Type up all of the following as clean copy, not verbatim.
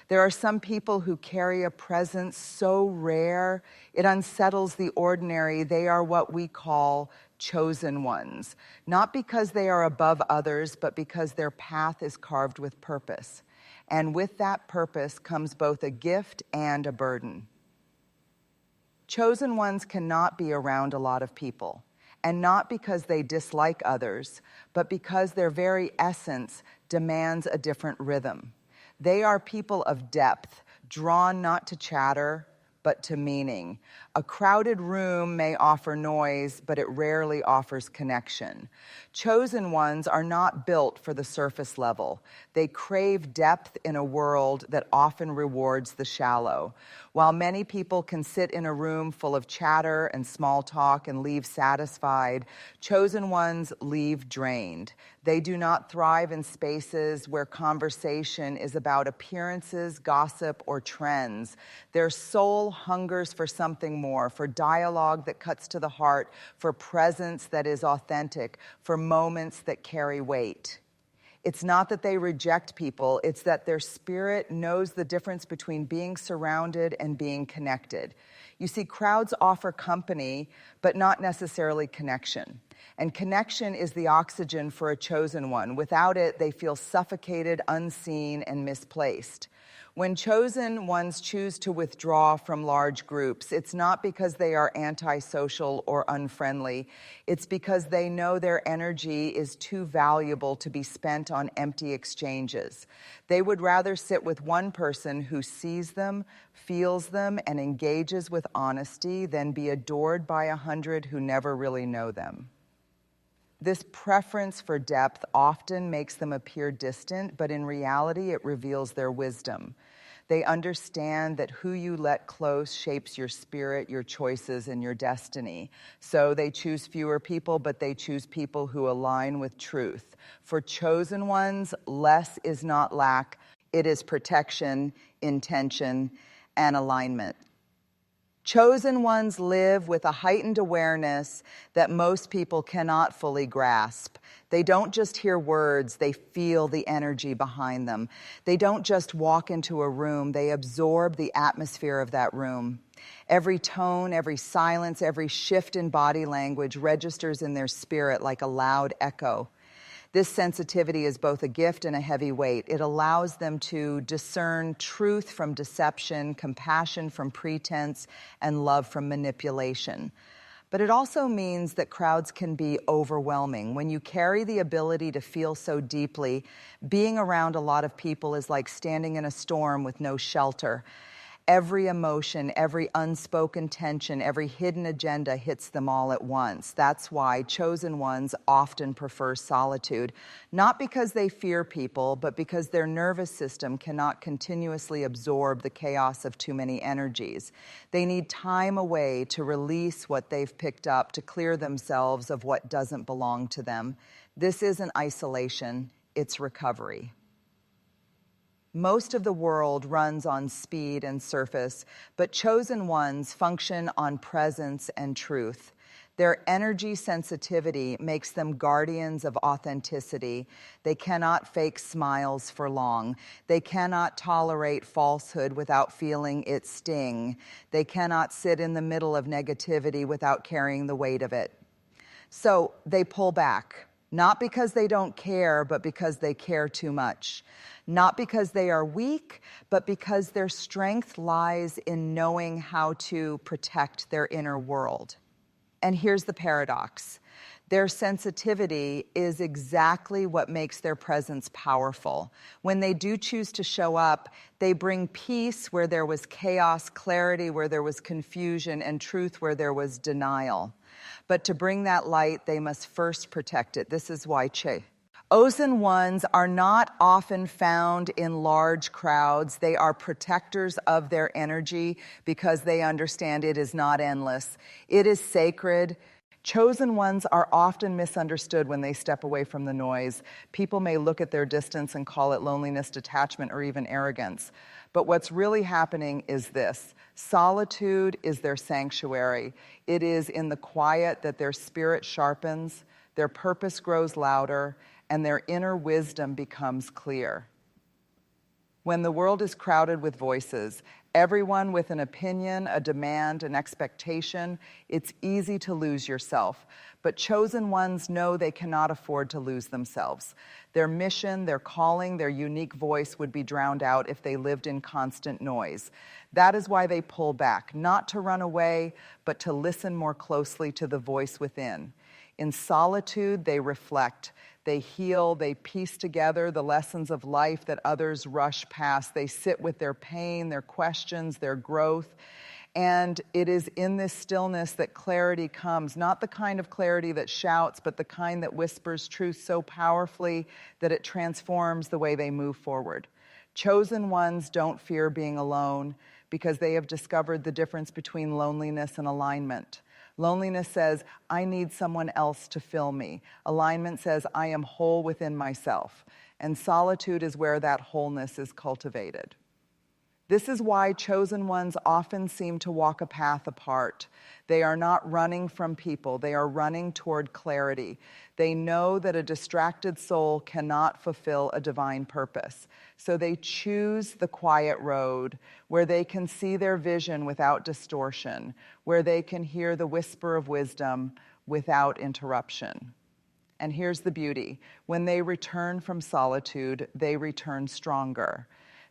There are some people who carry a presence so rare, it unsettles the ordinary. They are what we call chosen ones, not because they are above others, but because their path is carved with purpose. And with that purpose comes both a gift and a burden. Chosen ones cannot be around a lot of people, and not because they dislike others, but because their very essence demands a different rhythm. They are people of depth, drawn not to chatter, but to meaning. A crowded room may offer noise, but it rarely offers connection. Chosen ones are not built for the surface level. They crave depth in a world that often rewards the shallow. While many people can sit in a room full of chatter and small talk and leave satisfied, chosen ones leave drained. They do not thrive in spaces where conversation is about appearances, gossip, or trends. Their soul hungers for something more, for dialogue that cuts to the heart, for presence that is authentic, for moments that carry weight. It's not that they reject people, it's that their spirit knows the difference between being surrounded and being connected. You see, crowds offer company, but not necessarily connection. And connection is the oxygen for a chosen one. Without it, they feel suffocated, unseen, and misplaced. When chosen ones choose to withdraw from large groups, it's not because they are antisocial or unfriendly. It's because they know their energy is too valuable to be spent on empty exchanges. They would rather sit with one person who sees them, feels them, and engages with honesty than be adored by 100 who never really know them. This preference for depth often makes them appear distant, but in reality, it reveals their wisdom. They understand that who you let close shapes your spirit, your choices, and your destiny. So they choose fewer people, but they choose people who align with truth. For chosen ones, less is not lack. It is protection, intention, and alignment. Chosen ones live with a heightened awareness that most people cannot fully grasp. They don't just hear words, they feel the energy behind them. They don't just walk into a room, they absorb the atmosphere of that room. Every tone, every silence, every shift in body language registers in their spirit like a loud echo. This sensitivity is both a gift and a heavy weight. It allows them to discern truth from deception, compassion from pretense, and love from manipulation. But it also means that crowds can be overwhelming. When you carry the ability to feel so deeply, being around a lot of people is like standing in a storm with no shelter. Every emotion, every unspoken tension, every hidden agenda hits them all at once. That's why chosen ones often prefer solitude, not because they fear people, but because their nervous system cannot continuously absorb the chaos of too many energies. They need time away to release what they've picked up, to clear themselves of what doesn't belong to them. This isn't isolation, it's recovery. Most of the world runs on speed and surface, but chosen ones function on presence and truth. Their energy sensitivity makes them guardians of authenticity. They cannot fake smiles for long. They cannot tolerate falsehood without feeling its sting. They cannot sit in the middle of negativity without carrying the weight of it. So they pull back, not because they don't care, but because they care too much. Not because they are weak, but because their strength lies in knowing how to protect their inner world. And here's the paradox. Their sensitivity is exactly what makes their presence powerful. When they do choose to show up, they bring peace where there was chaos, clarity where there was confusion, and truth where there was denial. But to bring that light, they must first protect it. This is why chosen ones are not often found in large crowds. They are protectors of their energy because they understand it is not endless. It is sacred. Chosen ones are often misunderstood when they step away from the noise. People may look at their distance and call it loneliness, detachment, or even arrogance. But what's really happening is this. Solitude is their sanctuary. It is in the quiet that their spirit sharpens, their purpose grows louder, and their inner wisdom becomes clear. When the world is crowded with voices, everyone with an opinion, a demand, an expectation, it's easy to lose yourself. But chosen ones know they cannot afford to lose themselves. Their mission, their calling, their unique voice would be drowned out if they lived in constant noise. That is why they pull back, not to run away, but to listen more closely to the voice within. In solitude, they reflect. They heal, they piece together the lessons of life that others rush past. They sit with their pain, their questions, their growth. And it is in this stillness that clarity comes, not the kind of clarity that shouts, but the kind that whispers truth so powerfully that it transforms the way they move forward. Chosen ones don't fear being alone because they have discovered the difference between loneliness and alignment. Loneliness says, I need someone else to fill me. Alignment says, I am whole within myself. And solitude is where that wholeness is cultivated. This is why chosen ones often seem to walk a path apart. They are not running from people. They are running toward clarity. They know that a distracted soul cannot fulfill a divine purpose. So they choose the quiet road where they can see their vision without distortion, where they can hear the whisper of wisdom without interruption. And here's the beauty. When they return from solitude, they return stronger.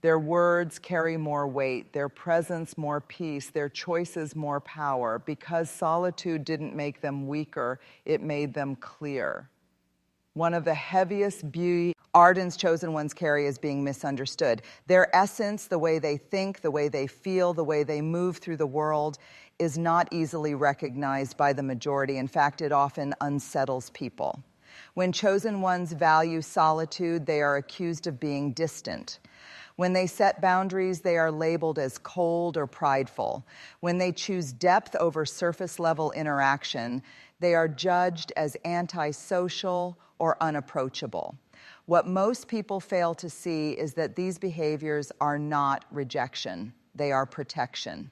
Their words carry more weight, their presence more peace, their choices more power, because solitude didn't make them weaker, it made them clear. One of the heaviest beauty Arden's chosen ones carry is being misunderstood. Their essence, the way they think, the way they feel, the way they move through the world, is not easily recognized by the majority. In fact, it often unsettles people. When chosen ones value solitude, they are accused of being distant. When they set boundaries, they are labeled as cold or prideful. When they choose depth over surface-level interaction, they are judged as antisocial or unapproachable. What most people fail to see is that these behaviors are not rejection. They are protection.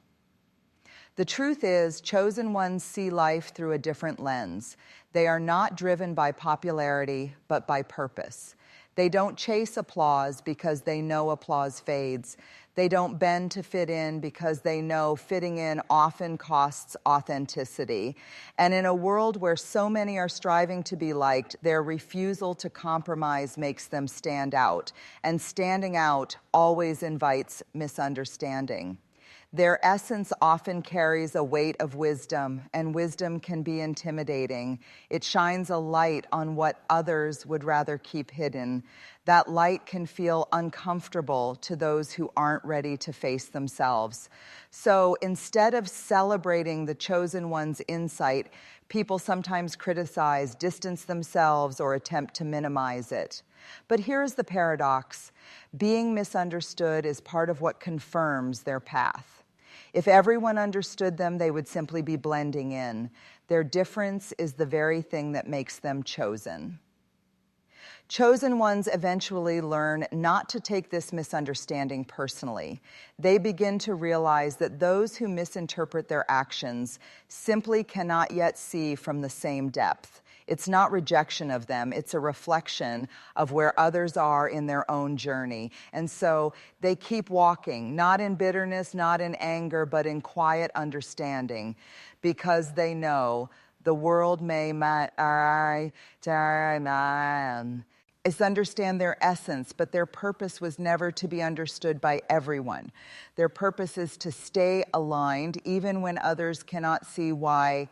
The truth is, chosen ones see life through a different lens. They are not driven by popularity, but by purpose. They don't chase applause because they know applause fades. They don't bend to fit in because they know fitting in often costs authenticity. And in a world where so many are striving to be liked, their refusal to compromise makes them stand out. And standing out always invites misunderstanding. Their essence often carries a weight of wisdom, and wisdom can be intimidating. It shines a light on what others would rather keep hidden. That light can feel uncomfortable to those who aren't ready to face themselves. So instead of celebrating the chosen one's insight, people sometimes criticize, distance themselves, or attempt to minimize it. But here's the paradox. Being misunderstood is part of what confirms their path. If everyone understood them, they would simply be blending in. Their difference is the very thing that makes them chosen. Chosen ones eventually learn not to take this misunderstanding personally. They begin to realize that those who misinterpret their actions simply cannot yet see from the same depth. It's not rejection of them, it's a reflection of where others are in their own journey. And so they keep walking, not in bitterness, not in anger, but in quiet understanding, because they know the world may is understand their essence, but their purpose was never to be understood by everyone. Their purpose is to stay aligned, even when others cannot see why.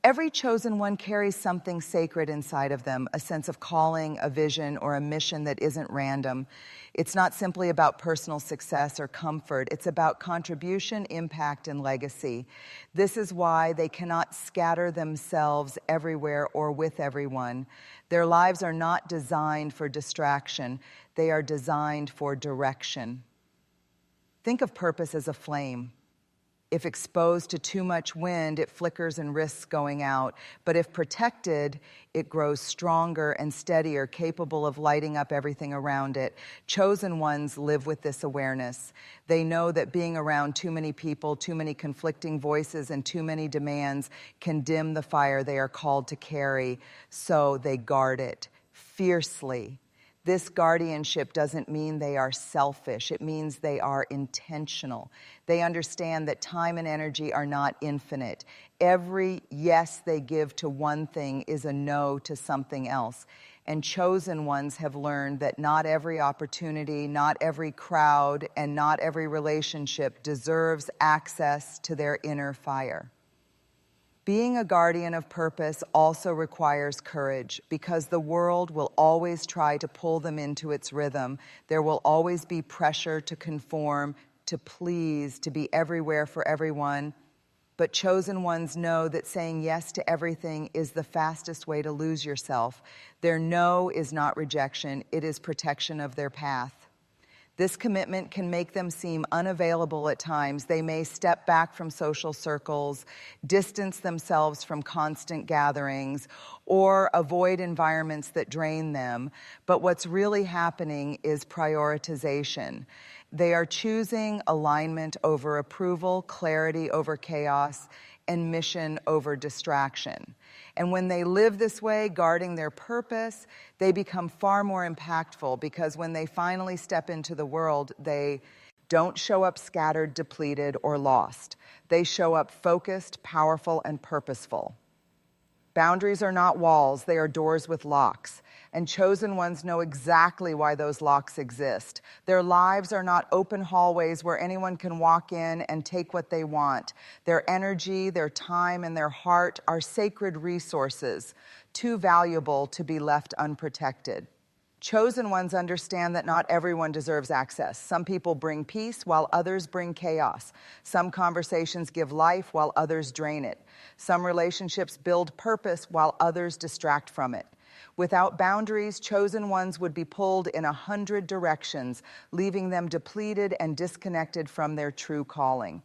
Every chosen one carries something sacred inside of them, a sense of calling, a vision, or a mission that isn't random. It's not simply about personal success or comfort. It's about contribution, impact, and legacy. This is why they cannot scatter themselves everywhere or with everyone. Their lives are not designed for distraction. They are designed for direction. Think of purpose as a flame. If exposed to too much wind, it flickers and risks going out. But if protected, it grows stronger and steadier, capable of lighting up everything around it. Chosen ones live with this awareness. They know that being around too many people, too many conflicting voices, and too many demands can dim the fire they are called to carry. So they guard it fiercely. This guardianship doesn't mean they are selfish. It means they are intentional. They understand that time and energy are not infinite. Every yes they give to one thing is a no to something else. And chosen ones have learned that not every opportunity, not every crowd, and not every relationship deserves access to their inner fire. Being a guardian of purpose also requires courage, because the world will always try to pull them into its rhythm. There will always be pressure to conform, to please, to be everywhere for everyone. But chosen ones know that saying yes to everything is the fastest way to lose yourself. Their no is not rejection, it is protection of their path. This commitment can make them seem unavailable at times. They may step back from social circles, distance themselves from constant gatherings, or avoid environments that drain them. But what's really happening is prioritization. They are choosing alignment over approval, clarity over chaos, and mission over distraction. And when they live this way, guarding their purpose, they become far more impactful, because when they finally step into the world, they don't show up scattered, depleted, or lost. They show up focused, powerful, and purposeful. Boundaries are not walls, they are doors with locks. And chosen ones know exactly why those locks exist. Their lives are not open hallways where anyone can walk in and take what they want. Their energy, their time, and their heart are sacred resources, too valuable to be left unprotected. Chosen ones understand that not everyone deserves access. Some people bring peace while others bring chaos. Some conversations give life while others drain it. Some relationships build purpose while others distract from it. Without boundaries, chosen ones would be pulled in 100 directions, leaving them depleted and disconnected from their true calling.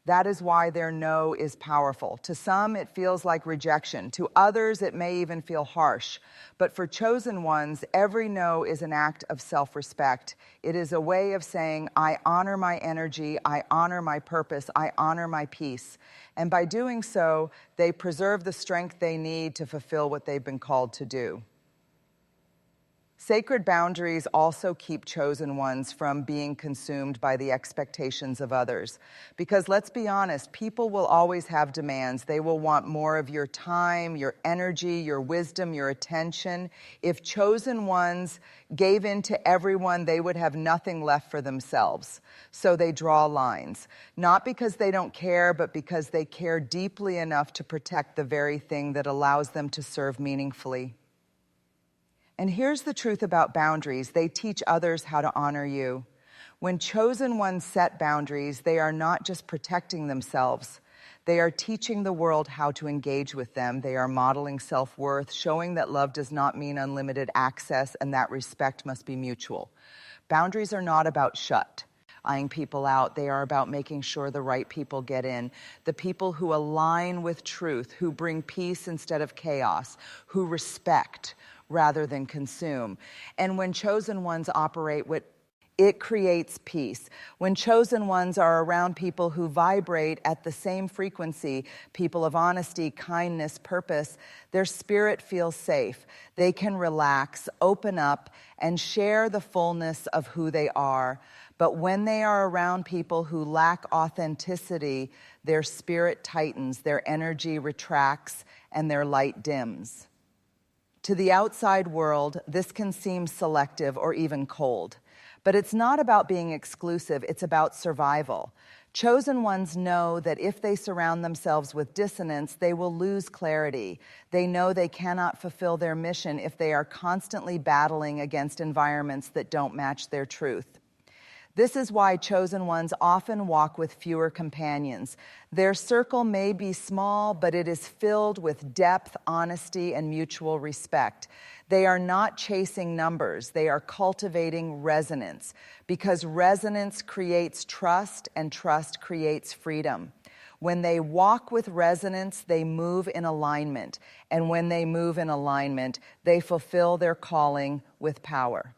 That is why their no is powerful. To some, it feels like rejection. To others, it may even feel harsh. But for chosen ones, every no is an act of self-respect. It is a way of saying, I honor my energy, I honor my purpose, I honor my peace. And by doing so, they preserve the strength they need to fulfill what they've been called to do. Sacred boundaries also keep chosen ones from being consumed by the expectations of others. Because let's be honest, people will always have demands. They will want more of your time, your energy, your wisdom, your attention. If chosen ones gave in to everyone, they would have nothing left for themselves. So they draw lines, not because they don't care, but because they care deeply enough to protect the very thing that allows them to serve meaningfully. And here's the truth about boundaries. They teach others how to honor you. When chosen ones set boundaries, they are not just protecting themselves. They are teaching the world how to engage with them. They are modeling self-worth, showing that love does not mean unlimited access and that respect must be mutual. Boundaries are not about eyeing people out. They are about making sure the right people get in. The people who align with truth, who bring peace instead of chaos, who respect rather than consume. And when chosen ones operate, it creates peace. When chosen ones are around people who vibrate at the same frequency, people of honesty, kindness, purpose, their spirit feels safe. They can relax, open up, and share the fullness of who they are. But when they are around people who lack authenticity, their spirit tightens, their energy retracts, and their light dims. To the outside world, this can seem selective or even cold. But it's not about being exclusive, it's about survival. Chosen ones know that if they surround themselves with dissonance, they will lose clarity. They know they cannot fulfill their mission if they are constantly battling against environments that don't match their truth. This is why chosen ones often walk with fewer companions. Their circle may be small, but it is filled with depth, honesty, and mutual respect. They are not chasing numbers. They are cultivating resonance, because resonance creates trust, and trust creates freedom. When they walk with resonance, they move in alignment. And when they move in alignment, they fulfill their calling with power.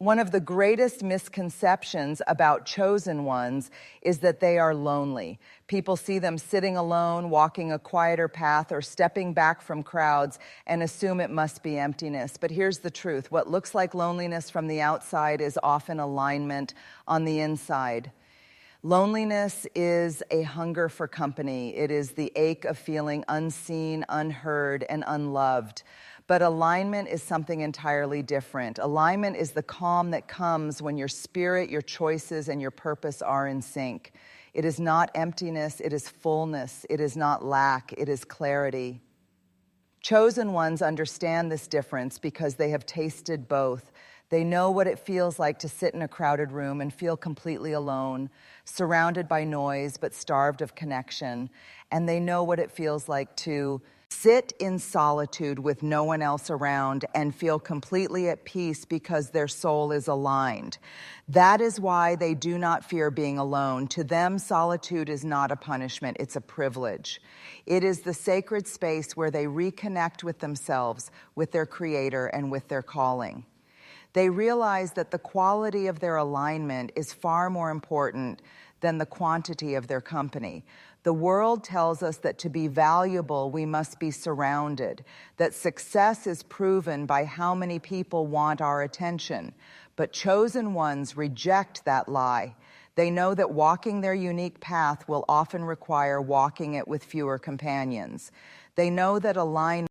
One of the greatest misconceptions about chosen ones is that they are lonely. People see them sitting alone, walking a quieter path, or stepping back from crowds and assume it must be emptiness. But here's the truth. What looks like loneliness from the outside is often alignment on the inside. Loneliness is a hunger for company. It is the ache of feeling unseen, unheard, and unloved. But alignment is something entirely different. Alignment is the calm that comes when your spirit, your choices, and your purpose are in sync. It is not emptiness, it is fullness. It is not lack, it is clarity. Chosen ones understand this difference because they have tasted both. They know what it feels like to sit in a crowded room and feel completely alone, surrounded by noise but starved of connection. And they know what it feels like to sit in solitude with no one else around and feel completely at peace because their soul is aligned. That is why they do not fear being alone. To them, solitude is not a punishment, it's a privilege. It is the sacred space where they reconnect with themselves, with their creator, and with their calling. They realize that the quality of their alignment is far more important than the quantity of their company. The world tells us that to be valuable, we must be surrounded, that success is proven by how many people want our attention. But chosen ones reject that lie. They know that walking their unique path will often require walking it with fewer companions. They know that alignment